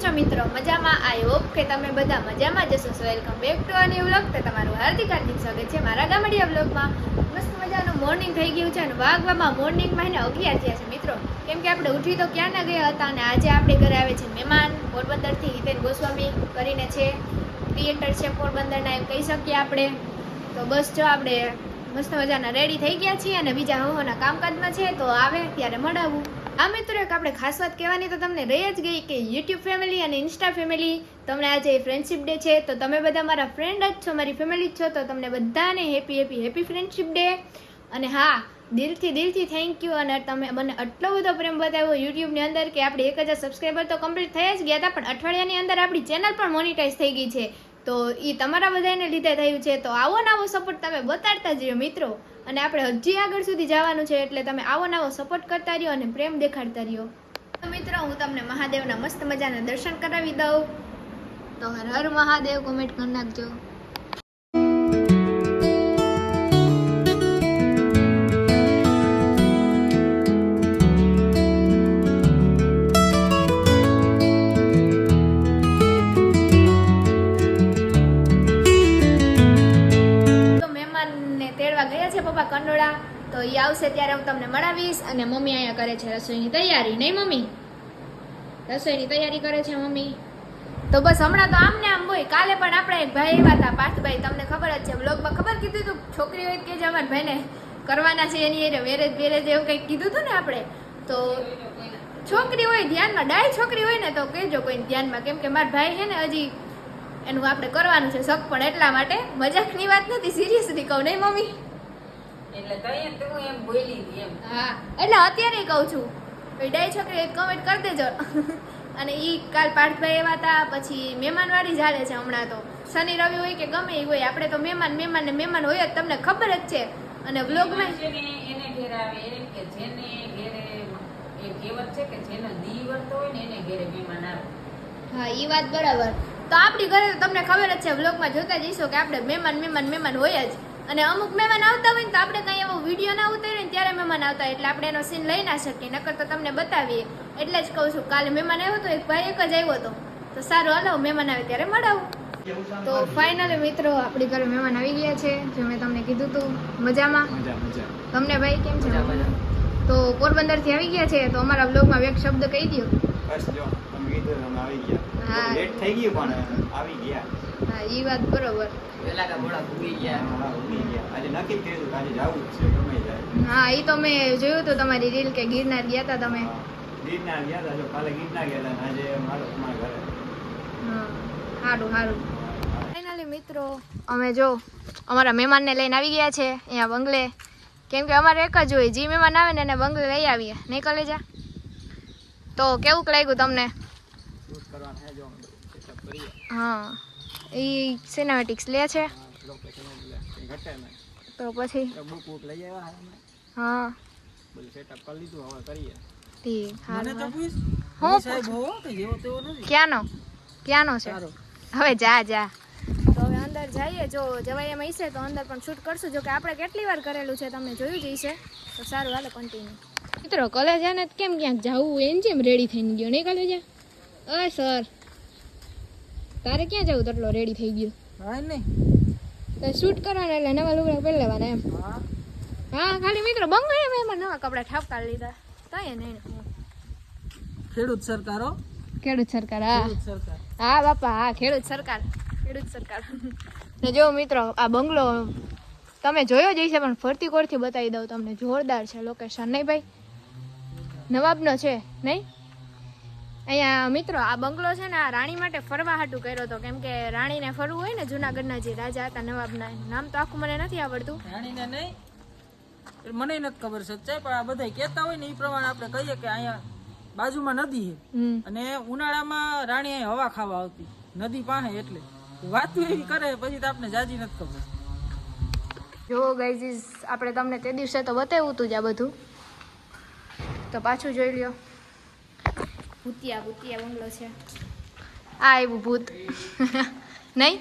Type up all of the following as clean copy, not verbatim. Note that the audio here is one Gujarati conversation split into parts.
છો મિત્રો? મજામાં? આઈ હોપ કે તમે બધા મજામાં જશો. સો welcome back to a new vlog. તો તમારું હાર્દિક સ્વાગત છે મારા ગામડિયા વ્લોગમાં. મસ્ત મજાનું મોર્નિંગ થઈ ગયું છે અને વાગવામાં મોર્નિંગમાં એને 11 થયા છે મિત્રો. કેમ કે આપણે ઉઠી તો ક્યાંના ગયા હતા અને આજે આપણે ઘરે આવે છે મહેમાન પોરબંદરથી. હિતેન ગોસ્વામી કરીને છે, ક્રિએટર છે પોરબંદરના, એમ કહી શકીએ આપણે. તો બસ જો આપણે મસ્ત મજાના રેડી થઈ ગયા છીએ અને બીજા હોના કામકાજમાં છે. તો આવે ત્યારે મળાવું. આ મિત્રો એક આપણે ખાસ વાત કહેવાની તો તમને રહી જ ગઈ કે યુટ્યુબ ફેમિલી અને ઇન્સ્ટા ફેમિલી, તમને આજે ફ્રેન્ડશિપ ડે છે. તો તમે બધા મારા ફ્રેન્ડ જ છો, મારી ફેમિલી જ છો. તો તમને બધાને હેપી ફ્રેન્ડશિપ ડે. અને હા, દિલથી થેન્ક યુ. અને તમે મને આટલો બધો પ્રેમ બતાવ્યો યુટ્યુબની અંદર કે આપણે 1000 સબસ્ક્રાઈબર તો કમ્પ્લીટ થઈ જ ગયા હતા, પણ અઠવાડિયાની અંદર આપણી ચેનલ પણ મોનિટાઈઝ થઈ ગઈ છે. તો એ તમારા બધાને લીધે થયું છે. તો આવો સપોર્ટ તમે બતાડતા જ રહ્યો મિત્રો. અને આપણે હજી આગળ સુધી જવાનું છે, એટલે તમે આવો સપોર્ટ કરતા રહ્યો અને પ્રેમ દેખાડતા રહ્યો. તો મિત્રો હું તમને મહાદેવના મસ્ત મજાના દર્શન કરાવી દઉં. તો હર હર મહાદેવ કોમેન્ટ કરી નાખજો. પપ્પા કંડોળા, તો એ આવશે ત્યારે હું તમને મળાવીશ. અને મમ્મી અહીંયા કરે છે રસોઈની તૈયારી. નહીં મમ્મી? રસોઈની તૈયારી કરે છે મમ્મી. તો બસ હમણાં તો આમ ને આમ હોય. કાલે પણ આપણે એક ભાઈ આવ્યા હતા, પાર્થભાઈ, તમને ખબર જ છે, બ્લોગમાં ખબર કીધું હતું છોકરી હોય કે જે અમારા ભાઈને કરવાના છે એની વેરેજ એવું કંઈક કીધું હતું ને આપણે. તો છોકરી હોય ધ્યાનમાં, ડાય છોકરી હોય ને તો કહેજો કોઈ ધ્યાનમાં. કેમ કે મારા ભાઈ છે ને હજી એનું આપણે કરવાનું છે શક, પણ એટલા માટે મજાકની વાત નથી, સિરિયસલી કહું. નહીં મમ્મી? એટલે તઈ તું એમ બોલી હતી એમ. હા, એટલે અત્યારે કહું છું, ડાય છોકરી કમેન્ટ કરી દેજો. અને ઈ કાલ પાર્થભાઈ એવા હતા. પછી મહેમાનવાળી ચાલે છે હમણાં. તો શનિ રવિ હોય કે ગમે એ હોય, આપણે તો મહેમાન હોય જ, તમને ખબર જ છે. અને વ્લોગમાં એને ઘેર આવે એમ કે જેને ઘેરે એ કહેવત છે કે જેને દી વર્તો હોય ને એને ઘેરે મહેમાન આવે. હા, ઈ વાત બરાબર. તો આપણી ઘરે તમને ખબર જ છે, વ્લોગમાં જોતા જઈશો કે આપણે મહેમાન હોય જ. અને અમુક મહેમાન આવતા હોય ને તો આપણે કંઈ એવો વિડીયો ના ઉતારીએ ને ત્યારે મહેમાન આવતા હોય, એટલે આપણે એનો સીન લઈ ના શકીએ, નકર તો તમને બતાવીએ. એટલે જ કહું છું, કાલે મહેમાન આવ્યો તો એક ભાઈ એક જ આવ્યો હતો. તો સારું, હાલો મહેમાન આવે ત્યારે મળાવું. તો ફાઇનલી મિત્રો આપણી ઘરે મહેમાન આવી ગયા છે, જે મેં તમને કીધું હતું. મજામાં? તમને ભાઈ કેમ છે? તો પોરબંદરથી આવી ગયા છે. તો અમારા બ્લોગમાં એક શબ્દ કહી દો. બસ જો તમે કીધું અમે આવી ગયા. હા, લેટ થઈ ગયું પણ આવી ગયા. હા, ઈ વાત બરોબર. પેલા કા મોડા ભૂગી ગયા. હા, ઉગી ગયા. આજે નક્કી કર્યું કે આજે જાવું જ છે, ગમે જાય. હા, ઈ તો મેં જોયું હતું તમારી રીલ કે ગિરનાર ગયા હતા તમે. ગિરનાર ગયા હતા, જો કાલે ગિરનાર ગયા હતા, આજે તમારા ઘરે. હા, સારું. ફાઇનલી મિત્રો અમે જો અમારા મહેમાનને લઈને આવી ગયા છે અહીંયા બંગલે. કેમ કે અમારે એક જ હોય, જે મહેમાન આવે ને એને બંગલે લઈ આવીએ. નહીં કલેજા? તો કેવું લાગ્યું તમને? હા, એ સિનેમેટિક્સ લે છે. તો પછી હા, ક્યાંનો છે? હવે જા. તો હવે અંદર જઈએ. જો જવાય એમ હશે તો અંદર પણ શૂટ કરશું. જો કે આપણે કેટલી વાર કરેલું છે તમને જોયું જ હશે. તો સારું, હાલો કન્ટિન્યુ. મિત્રો કલેજા ને કેમ ક્યાંક જવું એને જેમ રેડી થઈને ગયો. નહીં કલેજા? અય સર, તારે ક્યાં જવું? તટલો રેડી થઈ ગયો? હા નહીં તો શૂટ કરવાના એટલે નવા લુગડા પહેરી લેવાના એમ. હા, ખાલી મિત્રો બંગલે એમાં નવા કપડા ઠાપકા લીધા. તય નહીં ખેડૂત સરકારો. ખેડૂત સરકાર. હા બાપા, હા, ખેડૂત સરકાર. ને જો મિત્રો આ બંગલો તમે જોયો જ હશે, પણ ફરતી કોરથી બતાવી દઉં તમને. જોરદાર છે લોકેશન. નહીં ભાઈ? નવાબનો છે નહીં? અહીંયા મિત્રો આ બંગલો છે ને આ રાણી માટે ફરવા હાટું કર્યો હતો. કેમ કે રાણીને ફરવું હોય ને, જુનાગઢના જે રાજા હતા નવાબના, નામ તો આખું મને નથી આવડતું. રાણીને નહીં, મને નથી ખબર સચ્ચાઈ, પણ આ બધા કહેતા હોય ને એ પ્રમાણે આપણે કહીએ કે અહીંયા બાજુમાં નદી છે અને ઉનાળામાં રાણી અહીં હવા ખાવા આવતી નદી પાસે. એટલે વાત એવી કરે, પછી તો આપણે જાજી નથી ખબર. જો ગાઈઝ આપણે તમને તે દિવસે તો બતાવ્યું હતું જ આ બધું, તો પાછું જોઈ લ્યો. ભૂતિયા બંગલો છે. આ આવ્યું ભૂત. નહીં?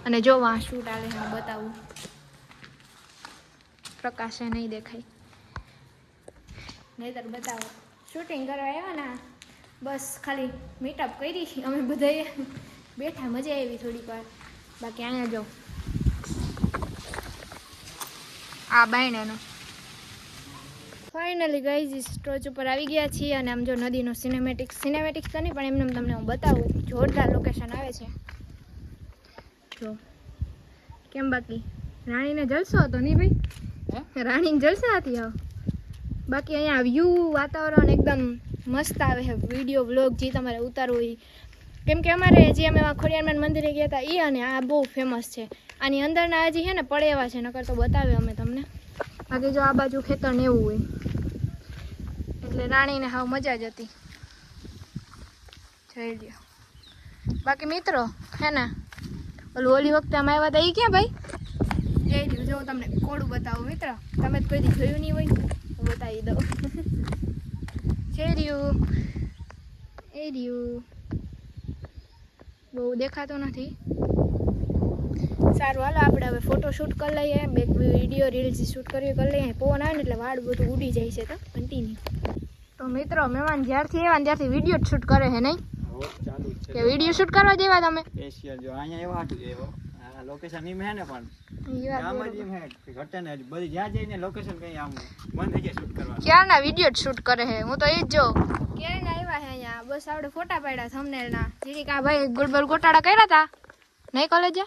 અને જો વાં શૂટ આલે હું બતાવું. પ્રકાશે નહીં દેખાય, નહીતર બતાવો. શૂટિંગ કરવા આવ્યા ને બસ ખાલી મીટઅપ કરી અમે બધાએ બેઠા, મજા આવી થોડીક વાર. બાકી અહીંયા જો આ બાયણાનો ફાઇનલી ગાઈઝ સ્ટોચ ઉપર આવી ગયા છીએ અને આમ જો નદીનો સિનેમેટિક્સ તો નહીં પણ એમને તમને હું બતાવું. જોરદાર લોકેશન આવે છે જો. કેમ બાકી રાણીને જલસો હતો નહીં ભાઈ? રાણીને જલસા હતી. આવ બાકી અહીંયા વ્યૂ વાતાવરણ એકદમ મસ્ત આવે છે. વિડીયો વ્લોગ જે તમારે ઉતારવું હોય, કેમ કે અમારે જે અમે ખોડિયારમાંના મંદિરે ગયા હતા એ અને આ બહુ ફેમસ છે. આની અંદરના હજી છે ને પડે એવા છે, નકર તો બતાવે અમે તમને. બાકી જો આ બાજુ ખેતર ને એવું હોય એટલે રાણીને હાવ મજા જ હતી. જોઈ લ્યો. બાકી મિત્રો હે ને ઓલું ઓલી વખતે અમે આવ્યા હતા એ ક્યાં ભાઈ? એ રહ્યું. જો હું તમને કોડું બતાવું મિત્ર, તમે તો કોઈ દી જોયું નહીં હોય, હું બતાવી દઉં. છે રહ્યું, એ રહ્યું. બહુ દેખાતો નથી. સારું હાલો આપણે હવે ફોટો શૂટ કરી લઈએ, બે વિડીયો રીલ્સ શૂટ કરી લઈએ. પવન આવે ને એટલે વાળ બધું ઉડી જાય છે. તો કન્ટિન્યુ. તો મિત્રો મહેમાન જ્યારથી આવ્યા ત્યારથી વિડીયો જ શૂટ કરે છે નહીં? ચાલુ જ છે. કે વિડીયો શૂટ કરવા જેવા તમે? સ્પેશિયલ જો અહીંયા એવા હતું એવો આ લોકેશન એમ હે ને પણ ઈ વાત આમ બરોબર. જ એમ હે કે ઘટે ને બધી જ્યાં જઈને લોકેશન કઈ આમ બંધ થઈ જાય શૂટ કરવાનું. ક્યારના વિડીયો જ શૂટ કરે છે, હું તો એ જ જોઉં. ક્યારના આવ્યા છે અહીંયા, બસ આપણે ફોટા પાડ્યા થંબનેલના. જીરીક આ ભાઈ ગુલબલ ગોટાળા કર્યા હતા નહીં કોલેજ?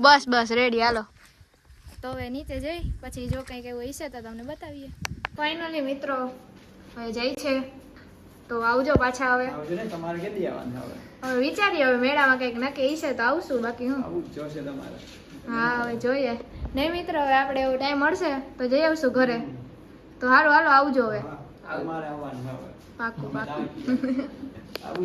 બસ બસ રેડી હાલો. તો હવે નીચે જઈ પછી જો કંઈક એવું હશે તો તમને બતાવીએ. ફાઇનલી મિત્રો હવે જઈ છે તો આવજો પાછા. હવે આવજો ને, તમારે કેટલી આવવાનું હવે? હવે વિચારીએ, હવે મેળામાં કંઈક નક્કી હશે તો આવશું, બાકી હું. આવું જ જોશે તમારે. હા હવે જોઈએ. નહીં મિત્ર હવે આપણે એવો ટાઈમ મળશે તો જઈ આવશું ઘરે. તો હાલો હાલો આવજો હવે. તમારે આવવાનું હવે. પાકું પાકું. આવું